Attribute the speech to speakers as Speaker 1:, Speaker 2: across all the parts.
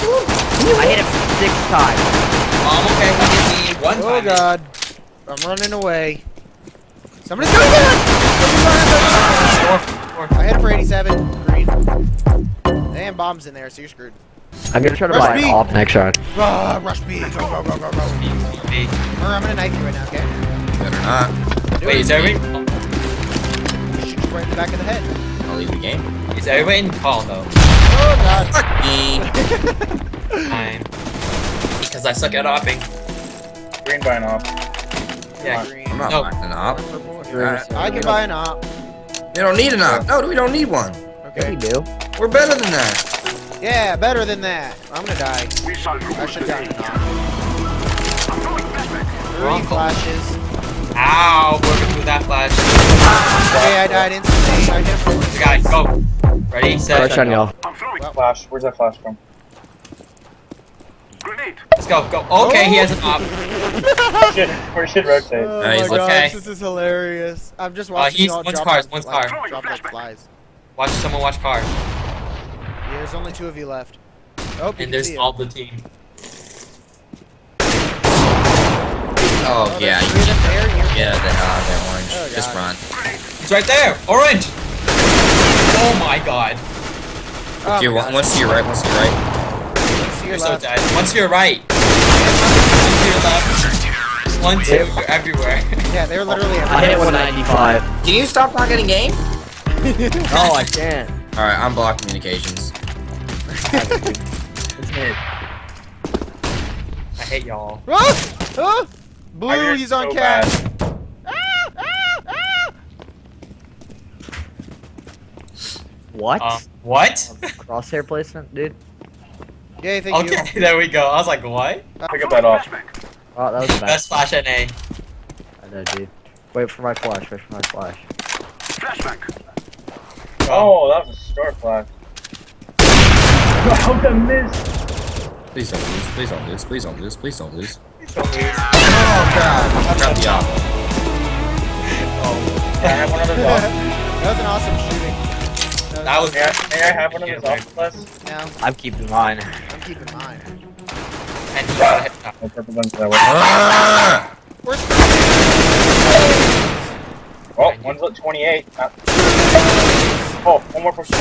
Speaker 1: I hit him 6 times.
Speaker 2: Okay, he hit me 1 time.
Speaker 3: Oh god. I'm running away. Somebody's going down! I hit him for 87. Green. Damn, bombs in there, so you're screwed.
Speaker 1: I'm gonna try to
Speaker 3: Rush
Speaker 1: buy
Speaker 3: B.
Speaker 1: an op next round.
Speaker 3: Rush B. Go, go, go, go, go. I'm gonna knife you right now, okay?
Speaker 2: Better not. Wait, is everybody?
Speaker 3: Shoot you right in the back of the head.
Speaker 2: I'll leave the game. Is everybody in call though?
Speaker 3: Oh god.
Speaker 2: Fuck me. Fine. Because I suck at opping.
Speaker 4: Green by an op.
Speaker 2: Yeah,
Speaker 3: Green.
Speaker 2: I'm not buying an op.
Speaker 3: I can buy an op.
Speaker 2: You don't need an op. No, we don't need one.
Speaker 1: Yeah,
Speaker 3: Okay.
Speaker 1: we do.
Speaker 2: We're better than that.
Speaker 3: Yeah, better than that. I'm gonna die. I should have gotten an op. 3 flashes.
Speaker 2: Ow, working through that flash.
Speaker 3: Okay, I died instantly. I hit him.
Speaker 2: Guys, go. Ready, set.
Speaker 1: Flash on y'all.
Speaker 4: Flash. Where's that flash from?
Speaker 2: Let's go, go. Okay, he has an op.
Speaker 4: We should rotate.
Speaker 3: Oh
Speaker 2: Nice,
Speaker 3: my gosh,
Speaker 2: okay.
Speaker 3: this is hilarious. I'm just watching
Speaker 2: he's
Speaker 3: y'all
Speaker 2: one's
Speaker 3: drop
Speaker 2: cars,
Speaker 3: like
Speaker 2: one's
Speaker 3: flies.
Speaker 2: car.
Speaker 3: Drop like flies.
Speaker 2: Watch someone watch cars.
Speaker 3: Yeah, there's only 2 of you left. Oh,
Speaker 2: And there's all the team. Oh, yeah,
Speaker 3: there's 3 of them there. You're
Speaker 2: yeah, that orange.
Speaker 3: Oh,
Speaker 2: Just
Speaker 3: God.
Speaker 2: run. He's right there, orange. Oh my god.
Speaker 3: Oh,
Speaker 2: Here,
Speaker 3: my gosh.
Speaker 2: once to your right, once to your right.
Speaker 3: Once to your
Speaker 2: You're so
Speaker 3: left.
Speaker 2: dead. Once to your right. One to your left. 1, 2, you're everywhere.
Speaker 3: Yeah, they're literally
Speaker 1: I hit
Speaker 3: everywhere.
Speaker 1: 195.
Speaker 2: Can you stop not getting game?
Speaker 1: No, I can't.
Speaker 2: Alright, I'm block communications.
Speaker 1: It's me.
Speaker 2: I hate y'all.
Speaker 3: Ah! Ah!
Speaker 4: I
Speaker 3: Blue,
Speaker 4: hear
Speaker 3: he's on
Speaker 4: so
Speaker 3: cat.
Speaker 4: bad.
Speaker 1: What?
Speaker 2: What?
Speaker 1: Crosshair placement, dude?
Speaker 3: Yeah, thank you.
Speaker 2: Okay, there we go. I was like, what?
Speaker 4: Pick up that off.
Speaker 1: Oh, that was bad.
Speaker 2: Best flash NA.
Speaker 1: I know, dude. Wait for my flash. Wait for my flash.
Speaker 4: Oh, that was a star flash. Oh, the miss.
Speaker 2: Please don't lose. Please don't lose. Please don't lose. Please don't lose.
Speaker 4: Oh,
Speaker 2: God. Grab the op.
Speaker 4: I have one of those off.
Speaker 3: That was an awesome shooting.
Speaker 2: That was.
Speaker 4: May I have one of those off, please?
Speaker 3: No,
Speaker 1: I'm keeping mine.
Speaker 3: I'm keeping mine.
Speaker 2: And he got hit.
Speaker 4: No purple guns that way.
Speaker 3: Where's
Speaker 4: Oh, one's at 28. Oh, one more person.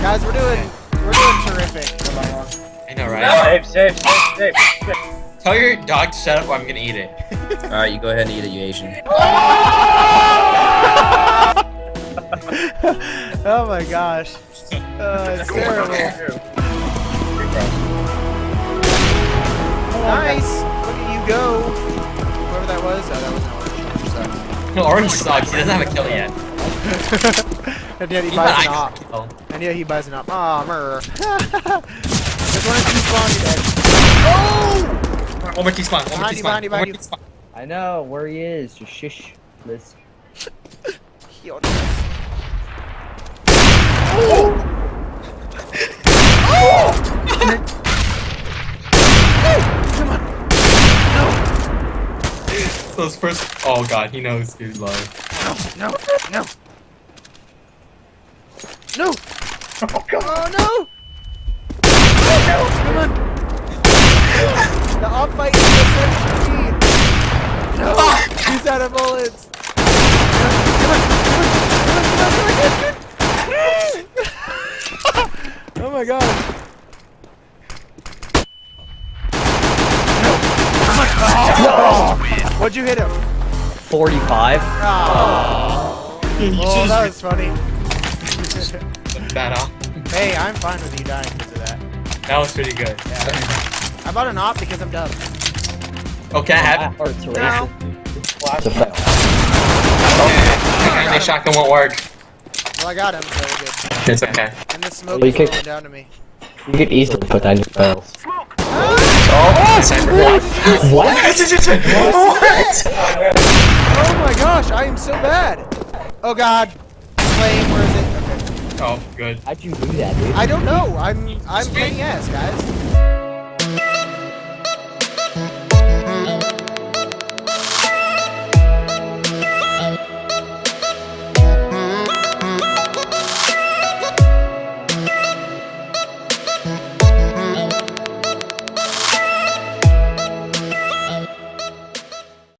Speaker 3: Guys, we're doing terrific.
Speaker 2: I know, right?
Speaker 4: Save.
Speaker 2: Tell your dog to shut up or I'm gonna eat it. Alright, you go ahead and eat it, you Asian.
Speaker 3: Oh my gosh. It's terrible. Nice. Look at you go. Whoever that was. Oh, that wasn't orange. Sucks.
Speaker 2: No, orange sucks. He doesn't have a kill yet.
Speaker 3: And yet he
Speaker 2: Even
Speaker 3: buys
Speaker 2: I
Speaker 3: an
Speaker 2: got
Speaker 3: op.
Speaker 2: a kill.
Speaker 3: And yet he buys an op. Aw, murr. Just wanted to spawn you dead. Oh!
Speaker 2: One more T-spawn. One more
Speaker 3: Behind you,
Speaker 2: T-spawn.
Speaker 3: behind you,
Speaker 2: One more
Speaker 3: behind you.
Speaker 2: T-spawn.
Speaker 1: I know where he is. Just shush. This.
Speaker 3: Healed. Come on.
Speaker 2: So his first. Oh god, he knows he's low.
Speaker 3: No. No. No.
Speaker 4: Oh, God.
Speaker 3: Oh no. No. Come on. The op fight is essentially. No. He's out of bullets. Come on. Oh my god. What'd you hit him?
Speaker 1: 45.
Speaker 3: Oh, that was funny.
Speaker 2: That off.
Speaker 3: Hey, I'm fine with you dying because of that.
Speaker 2: That was pretty good.
Speaker 3: I bought an op because I'm dumb.
Speaker 2: Oh, can I have it?
Speaker 1: Or it's a
Speaker 3: No.
Speaker 1: It's a fail.
Speaker 2: Okay, the shotgun won't work.
Speaker 3: Well, I got him, so we're good.
Speaker 2: It's okay.
Speaker 3: And the smoke
Speaker 1: Well,
Speaker 3: is
Speaker 1: you could-
Speaker 3: rolling down to me.
Speaker 1: You could easily put that in your barrels.
Speaker 2: Oh, sniper.
Speaker 1: What?
Speaker 2: What?
Speaker 3: Oh my gosh, I am so bad. Oh god. Flame, where is it? Okay.
Speaker 2: Oh, good.
Speaker 1: How'd you do that, dude?
Speaker 3: I don't know. I'm playing ass, guys.